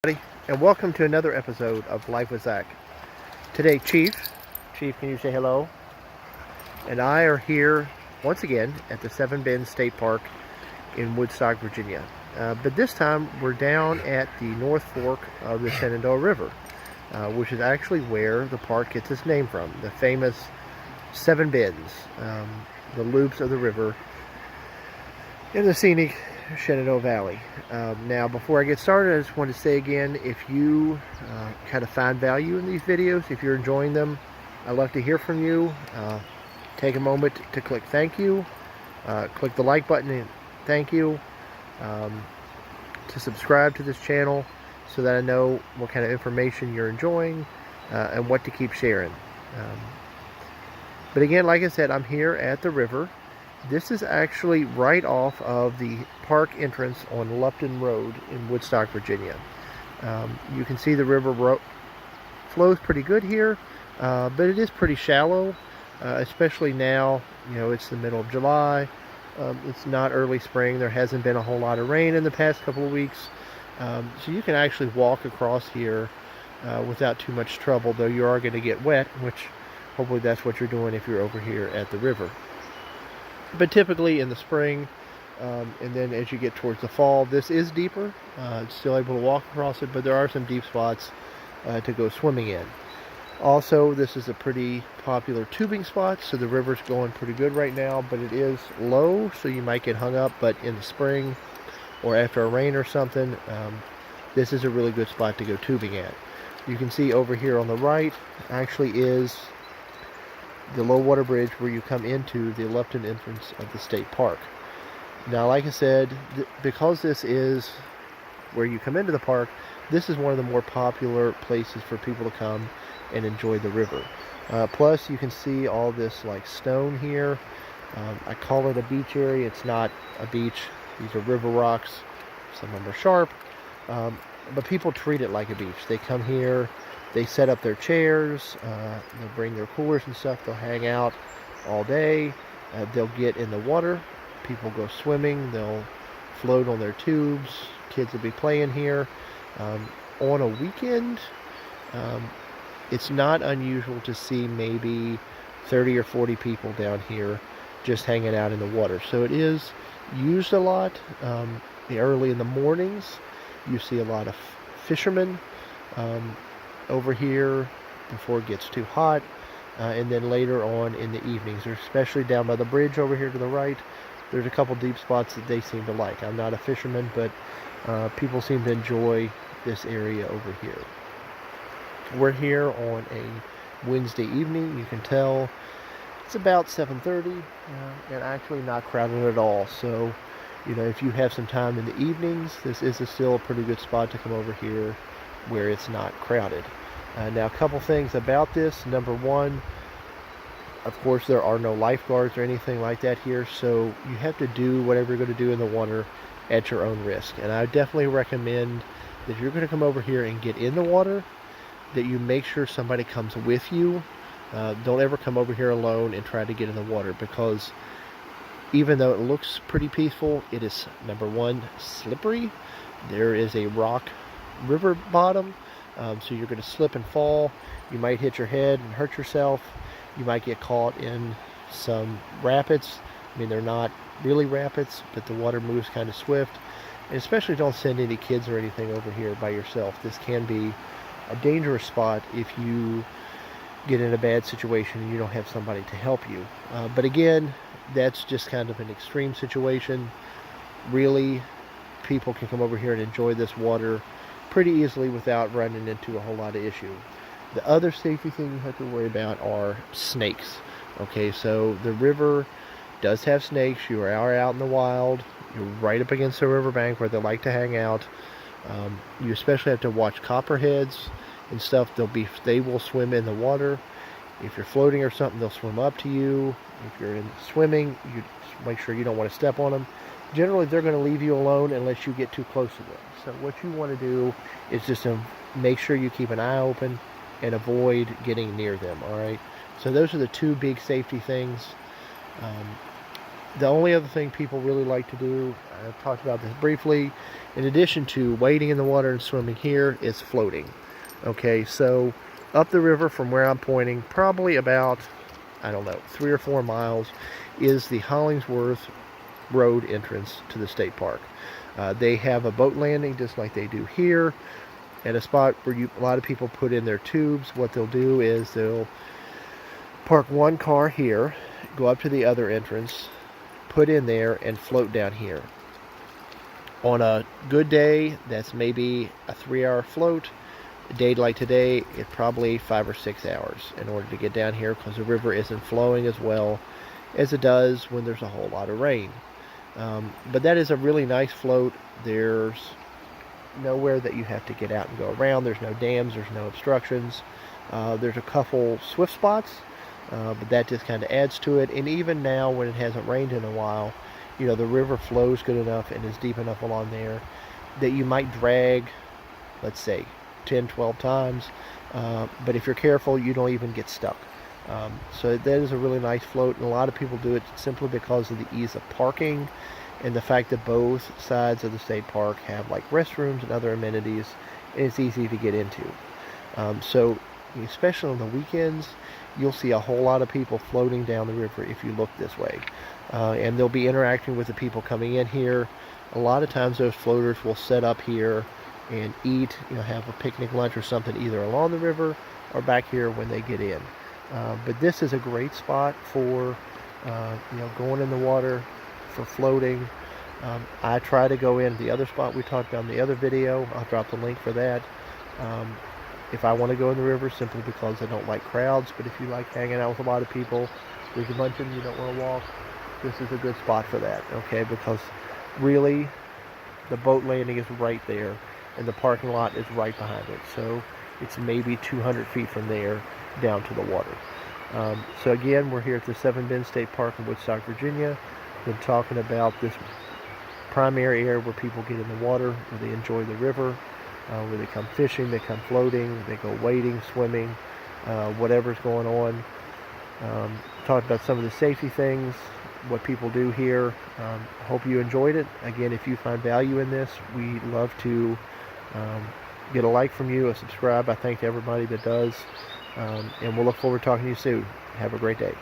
Everybody, and welcome to another episode of Life with Zach. Today, Chief, can you say hello? And I are here once again at the Seven Bends State Park in Woodstock, Virginia. But this time, we're down at the North Fork of the Shenandoah River, which is actually where the park gets its name from, the famous Seven Bends, the loops of the river in the scenic Shenandoah Valley. Now, before I get started, I just want to say again, if you kind of find value in these videos, if you're enjoying them, I'd love to hear from you. Take a moment to click thank you, click the like button and thank you, to subscribe to this channel so that I know what kind of information you're enjoying and what to keep sharing. But again, like I said, I'm here at the river. This is actually right off of the park entrance on Lupton Road in Woodstock, Virginia. You can see the river flows pretty good here, but it is pretty shallow, especially now. You know, it's the middle of July. It's not early spring. There hasn't been a whole lot of rain in the past couple of weeks. So you can actually walk across here without too much trouble, though you are going to get wet, which hopefully that's what you're doing if you're over here at the river. But typically in the spring, and then as you get towards the fall, this is deeper. Still able to walk across it, but there are some deep spots to go swimming in. Also, this is a pretty popular tubing spot, so the river's going pretty good right now, but it is low, so you might get hung up. But in the spring or after a rain or something, this is a really good spot to go tubing at. You can see over here on the right actually is the low water bridge where you come into the Lupton entrance of the state park. Now, like I said, because this is where you come into the park, this is one of the more popular places for people to come and enjoy the river. Plus, you can see all this like stone here. I call it a beach area. It's not a beach. These are river rocks. Some of them are sharp, but people treat it like a beach. They come here. They set up their chairs, they'll bring their coolers and stuff, they'll hang out all day, they'll get in the water, people go swimming, they'll float on their tubes, kids will be playing here. On a weekend, it's not unusual to see maybe 30 or 40 people down here just hanging out in the water. So it is used a lot. Early in the mornings, you see a lot of fishermen over here before it gets too hot, and then later on in the evenings, especially down by the bridge over here to the right, there's a couple deep spots that they seem to like. I'm not a fisherman, but people seem to enjoy this area over here. We're here on a Wednesday evening. You can tell it's about 7:30 and actually not crowded at all. So, you know, if you have some time in the evenings, this is still a pretty good spot to come over here where it's not crowded. Now, a couple things about this. Number one, of course, there are no lifeguards or anything like that here, so you have to do whatever you're going to do in the water at your own risk. And I definitely recommend that if you're going to come over here and get in the water, that you make sure somebody comes with you. Don't ever come over here alone and try to get in the water, because even though it looks pretty peaceful, it is, number one, slippery. There is a rock river bottom, so you're going to slip and fall. You might hit your head and hurt yourself. You might get caught in some rapids. I mean, they're not really rapids, but the water moves kind of swift. And especially don't send any kids or anything over here by yourself. This can be a dangerous spot if you get in a bad situation and you don't have somebody to help you. But again, that's just kind of an extreme situation. Really, people can come over here and enjoy this water pretty easily without running into a whole lot of issue. The other safety thing you have to worry about are snakes. Okay, so the river does have snakes. You are out in the wild. You're right up against the riverbank where they like to hang out. You especially have to watch copperheads and stuff. They will swim in the water. If you're floating or something, they'll swim up to you. If you're in swimming, you make sure you don't want to step on them. Generally, they're going to leave you alone unless you get too close to them. So what you want to do is just make sure you keep an eye open and avoid getting near them, all right? So those are the two big safety things. The only other thing people really like to do, I talked about this briefly, in addition to wading in the water and swimming here, is floating. Okay, so up the river from where I'm pointing, probably about, I don't know, 3 or 4 miles, is the Hollingsworth Road entrance to the state park. They have a boat landing just like they do here at a spot where a lot of people put in their tubes. What they'll do is they'll park one car here, go up to the other entrance, put in there, and float down here. On a good day, that's maybe a 3-hour float. A day like today, it's probably 5 or 6 hours in order to get down here because the river isn't flowing as well as it does when there's a whole lot of rain. But that is a really nice float. There's nowhere that you have to get out and go around. There's no dams, there's no obstructions. There's a couple swift spots, but that just kind of adds to it. And even now when it hasn't rained in a while, the river flows good enough and is deep enough along there that you might drag, let's say, 10, 12 times. But if you're careful, you don't even get stuck. So that is a really nice float, and a lot of people do it simply because of the ease of parking and the fact that both sides of the state park have like restrooms and other amenities, and it's easy to get into. So especially on the weekends, you'll see a whole lot of people floating down the river if you look this way. And they'll be interacting with the people coming in here. A lot of times those floaters will set up here and eat, have a picnic lunch or something either along the river or back here when they get in. But this is a great spot for going in the water, for floating. I try to go in the other spot we talked about in the other video. I'll drop the link for that. If I want to go in the river, simply because I don't like crowds, but if you like hanging out with a lot of people, there's a bunch of them you don't want to walk, this is a good spot for that, okay? Because really, the boat landing is right there, and the parking lot is right behind it. So it's maybe 200 feet from there down to the water. So again, we're here at the Seven Bend State Park in Woodstock, Virginia. We're talking about this primary area where people get in the water, where they enjoy the river, where they come fishing, they come floating, they go wading, swimming, whatever's going on. Talked about some of the safety things, what people do here. Hope you enjoyed it. Again, if you find value in this, we love to get a like from you, a subscribe. I thank everybody that does. And we'll look forward to talking to you soon. Have a great day.